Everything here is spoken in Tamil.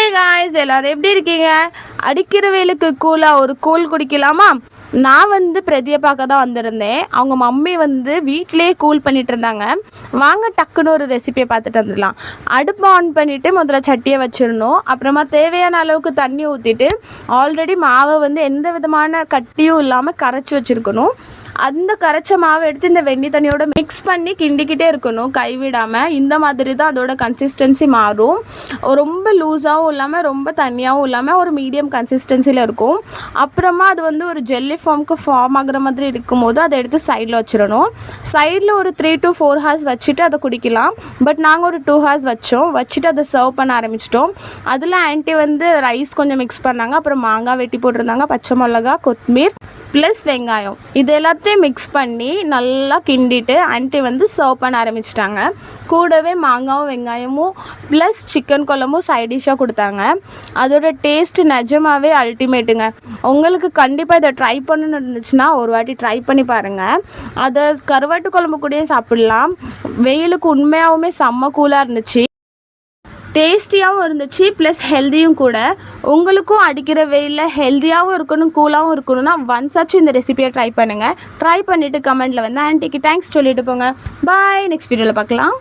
ஹே காய்ஸ், எல்லாரும் எப்படி இருக்கீங்க? அடிக்கிற வெயிலுக்கு கூலாக ஒரு கூழ் குடிக்கலாமா? நான் பிரதியை பார்க்க தான் வந்திருந்தேன். அவங்க மம்மி வீட்டிலேயே கூல் பண்ணிட்டு இருந்தாங்க. வாங்க டக்குன்னு ஒரு ரெசிபியை பார்த்துட்டு வந்துடலாம். அடுப்பு ஆன் பண்ணிவிட்டு முதல்ல சட்டியை வச்சிடணும். அப்புறமா தேவையான அளவுக்கு தண்ணி ஊற்றிட்டு ஆல்ரெடி மாவை எந்த விதமான கட்டியும் இல்லாமல் கரைச்சி வச்சுருக்கணும். அந்த கரைச்ச மாவை எடுத்து இந்த வெண்ணி தண்ணியோட மிக்ஸ் பண்ணி கிண்டிக்கிட்டே இருக்கணும், கைவிடாமல். இந்த மாதிரி தான் அதோட கன்சிஸ்டன்சி மாறும். ரொம்ப லூஸாகவும் இல்லாமல் ரொம்ப தண்ணியாகவும் இல்லாமல் ஒரு மீடியம் கன்சிஸ்டன்சியில் இருக்கும். அப்புறமா அது ஒரு ஜெல்லி ஃபார்முக்கு ஃபார்ம் ஆகிற மாதிரி இருக்கும்போது அதை எடுத்து சைடில் வச்சிடணும். சைடில் ஒரு 3 to 4 hours வச்சுட்டு அதை குடிக்கலாம். பட் நாங்கள் ஒரு 2 hours வச்சுட்டு அதை சர்வ் பண்ண ஆரம்பிச்சிட்டோம். அதில் ஆன்ட்டி ரைஸ் கொஞ்சம் மிக்ஸ் பண்ணாங்க. அப்புறம் மாங்காய் வெட்டி போட்டிருந்தாங்க, பச்சை மிளகா, கொத்தமீர் ப்ளஸ் வெங்காயம். இது எல்லாத்தையும் மிக்ஸ் பண்ணி நல்லா கிண்டிட்டு ஆன்ட்டி சர்வ் பண்ண ஆரம்பிச்சிட்டாங்க. கூடவே மாங்காவும் வெங்காயமும் ப்ளஸ் சிக்கன் குழம்பும் சைட் டிஷ்ஷாக கொடுத்தாங்க. அதோட டேஸ்ட்டு நிஜமாகவே அல்டிமேட்டுங்க. உங்களுக்கு கண்டிப்பாக இதை ட்ரை பண்ணணுன்னு இருந்துச்சுன்னா ஒரு வாட்டி ட்ரை பண்ணி பாருங்கள். அதை கருவாட்டு குழம்பு கூடயும் சாப்பிட்லாம். வெயிலுக்கு உண்மையாகவுமே செம்ம கூலாக இருந்துச்சு, டேஸ்டியாகவும் இருந்துச்சு, ப்ளஸ் ஹெல்த்தியும் கூட. உங்களுக்கும் அடிக்கிற வெயிலில் ஹெல்த்தியாகவும் இருக்கணும், கூலாகவும் இருக்கணும்னா ஒன்ஸாச்சும் இந்த ரெசிபியை ட்ரை பண்ணுங்கள். ட்ரை பண்ணிவிட்டு கமெண்ட்டில் ஆன்ட்டிக்கு தேங்க்ஸ் சொல்லிட்டு போங்க. பாய், நெக்ஸ்ட் வீடியோவில் பார்க்கலாம்.